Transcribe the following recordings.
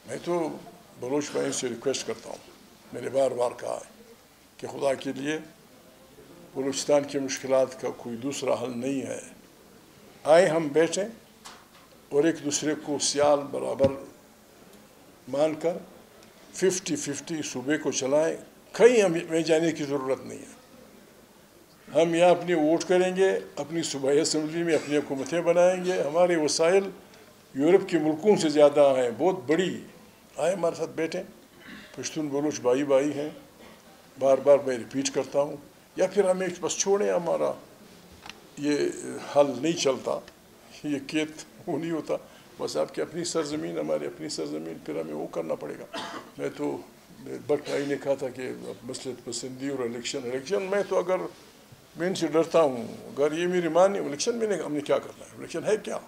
मैं तो बलोच भाई से रिक्वेस्ट करता हूँ, मैंने बार बार कहा है कि खुदा के लिए बलूचिस्तान की मुश्किलात का कोई दूसरा हल नहीं है। आए हम बैठें और एक दूसरे को सियाल बराबर मानकर 50-50 सूबे को चलाएं। कहीं हमें जाने की ज़रूरत नहीं है। हम यहाँ अपनी वोट करेंगे, अपनी सूबाई असम्बली में अपनी हुकूमतें बनाएंगे। हमारे वसाइल यूरोप के मुल्कों से ज़्यादा हैं, बहुत बड़ी। आए हमारे साथ बैठें, पश्तून बलूच भाई भाई हैं, बार बार मैं रिपीट करता हूँ। या फिर हमें बस छोड़ें, हमारा ये हल नहीं चलता, ये केत वो नहीं होता। बस आपकी अपनी सरजमीन, हमारी अपनी सरजमीन, फिर हमें वो करना पड़ेगा। मैं तो भट्ट भाई ने कहा था कि मसलत पसंदी और इलेक्शन मैं तो अगर मैं इनसे डरता हूँ, अगर ये मेरी मानी इलेक्शन में हमने क्या करना है? इलेक्शन है क्या?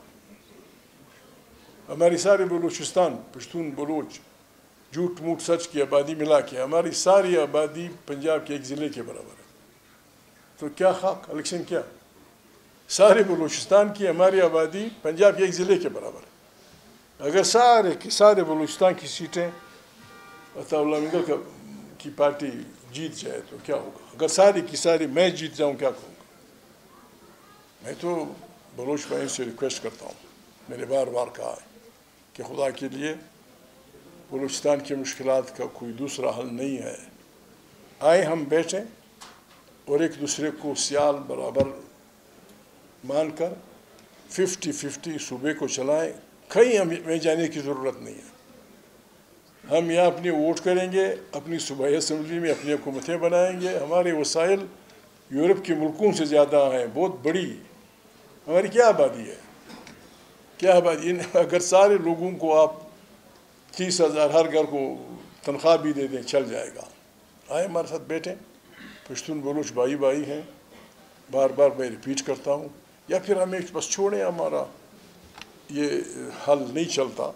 हमारी सारी बलूचिस्तान पश्तून बलूच झूठ मूठ सच की आबादी मिला के हमारी सारी आबादी पंजाब के एक ज़िले के बराबर है। तो क्या खाक इलेक्शन क्या? सारे बलूचिस्तान की हमारी आबादी पंजाब के एक ज़िले के बराबर है। अगर सारे के सारे बलूचिस्तान की सीटें अताउल्लाह मिंगल की पार्टी जीत जाए तो क्या होगा? अगर सारी की सारी मैं जीत जाऊँ क्या कहूँगा? मैं तो बलूच भाई से रिक्वेस्ट करता हूँ, मैंने बार बार कहा है कि खुदा के लिए बलूचिस्तान की मुश्किलात का कोई दूसरा हल नहीं है। आए हम बैठें और एक दूसरे को सियाल बराबर मानकर 50-50 सूबे को चलाएं। कहीं हमें जाने की ज़रूरत नहीं है। हम यहाँ अपनी वोट करेंगे, अपनी सूबाई असम्बली में अपनी हुकूमतें बनाएंगे। हमारे वसाइल यूरोप के मुल्कों से ज़्यादा हैं, बहुत बड़ी। हमारी क्या आबादी है? क्या आबादी? अगर सारे लोगों को आप 30,000 हर घर को तनख्वाह भी दे दें, चल जाएगा। आए हमारे साथ बैठें, पश्तून बलूच भाई भाई हैं, बार बार मैं रिपीट करता हूँ। या फिर हमें बस छोड़ें, हमारा ये हल नहीं चलता,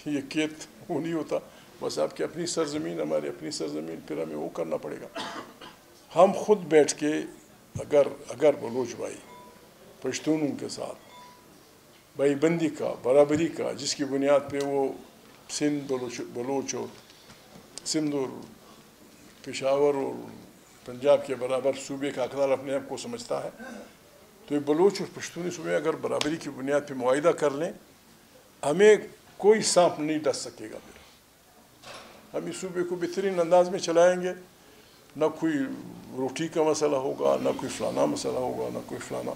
ये केत वो नहीं होता। बस आपकी अपनी सरजमीन, हमारी अपनी सरजमीन, फिर हमें वो करना पड़ेगा। हम खुद बैठ के अगर बलूच भाई पश्तूनों के साथ भाई बंदी का, बराबरी का, जिसकी बुनियाद पे वो सिंध बलूच और सिंध और पेशावर और पंजाब के बराबर सूबे का हकदार अपने आप को समझता है, तो ये बलूच और पश्तूनी सूबे अगर बराबरी की बुनियाद पे मुआहिदा कर लें, हमें कोई सांप नहीं डस सकेगा। फिर हम इस सूबे को बेहतरीन अंदाज में चलाएंगे। ना कोई रोटी का मसला होगा, ना कोई फलाना मसला होगा, ना कोई फलाना।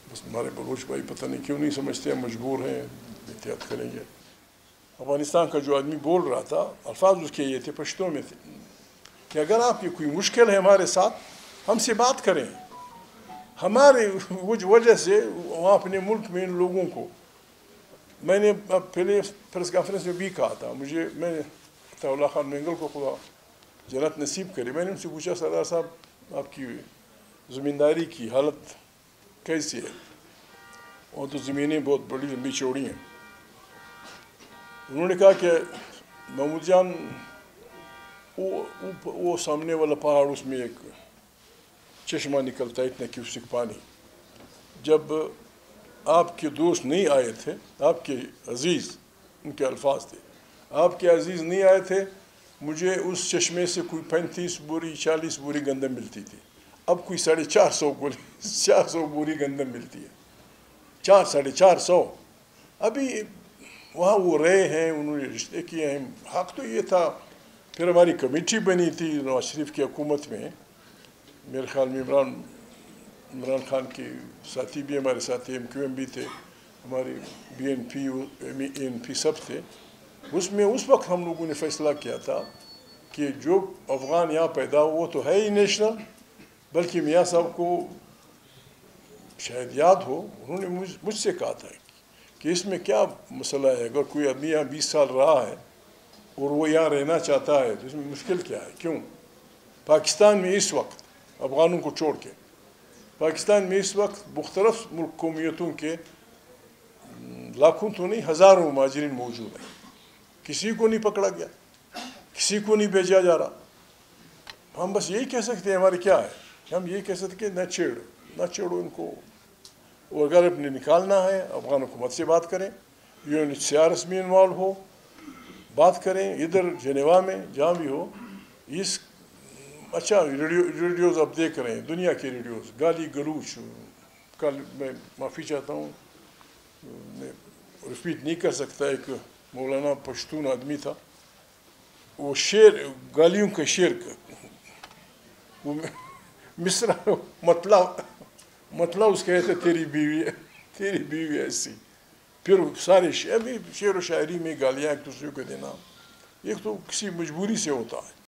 बस हमारे बलूच भाई पता नहीं क्यों नहीं समझते हैं, मजबूर हैं, एहतियात करेंगे। अफगानिस्तान का जो आदमी बोल रहा था, अल्फाज उसके ये थे, पश्तो में थे, कि अगर आपकी कोई मुश्किल है हमारे साथ, हमसे बात करें। हमारे वजह से वहाँ अपने मुल्क में इन लोगों को, मैंने पहले प्रेस कॉन्फ्रेंस में भी कहा था, मैं अताउल्लाह खान मिंगल को खुदा जन्नत नसीब करे, मैंने उनसे पूछा, सरदार साहब आपकी ज़मींदारी की हालत कैसी है? और तो ज़मीनें बहुत बड़ी लंबी चौड़ी हैं। उन्होंने कहा कि महमूद जान, वो सामने वाला पहाड़, उसमें एक चश्मा निकलता है, इतना क्यूसिक पानी। जब आपके दोस्त नहीं आए थे, आपके अजीज़, उनके अल्फाज थे, आपके अजीज़ नहीं आए थे, मुझे उस चश्मे से कोई 35 बोरी 40 बोरी गंदम मिलती थी। अब कोई 450 बोरी गंदम मिलती है, 400-450। अभी वहाँ वो रहे हैं, उन्होंने रिश्ते किए हैं। हक तो ये था। फिर हमारी कमेटी बनी थी नवाज शरीफ की हुकूमत में, मेरे ख्याल में इमरान खान के साथी भी हमारे साथ थे, MQM भी थे, हमारे BNP सब थे। उसमें उस वक्त हम लोगों ने फैसला किया था कि जो अफ़गान यहाँ पैदा हुआ वो तो है ही नेशनल, बल्कि मियाँ साहब को शायद याद हो, उन्होंने मुझसे कहा था कि इसमें क्या मसला है, अगर कोई आदमी यहाँ 20 साल रहा है और वो यहाँ रहना चाहता है तो इसमें मुश्किल क्या है? क्यों? पाकिस्तान में इस वक्त, अफ़गानों को छोड़ के, पाकिस्तान में इस वक्त मुख्तलिफ मुल्क कौमियतों के लाखों तो नहीं हज़ारों मुहाजिरीन मौजूद हैं। किसी को नहीं पकड़ा गया, किसी को नहीं भेजा जा रहा। हम बस यही कह सकते हैं, हमारे क्या है, हम यही कह सकते हैं कि न छेड़ो इनको। और अगर अपने निकालना है, अफ़गान हुकूमत से बात करें, UNHCR में इन्वॉल्व हो, بات کریں ادھر جنیوا میں جہاں بھی ہو، اس اچھا ریڈیوز آپ دیکھ رہے ہیں، دنیا کے ریڈیوز، گالی گلوچ. کل میں معافی چاہتا ہوں، میں ریپیٹ نہیں کر سکتا، ایک مولانا پشتون آدمی تھا، وہ شعر گالیوں کا شعر وہ مصرع مطلع اس کہتے تیری بیوی ایسی. پھر سارے شعر و شاعری میں گالیاں ایک دوسرے کو دینا، ایک تو کسی مجبوری سے ہوتا ہے.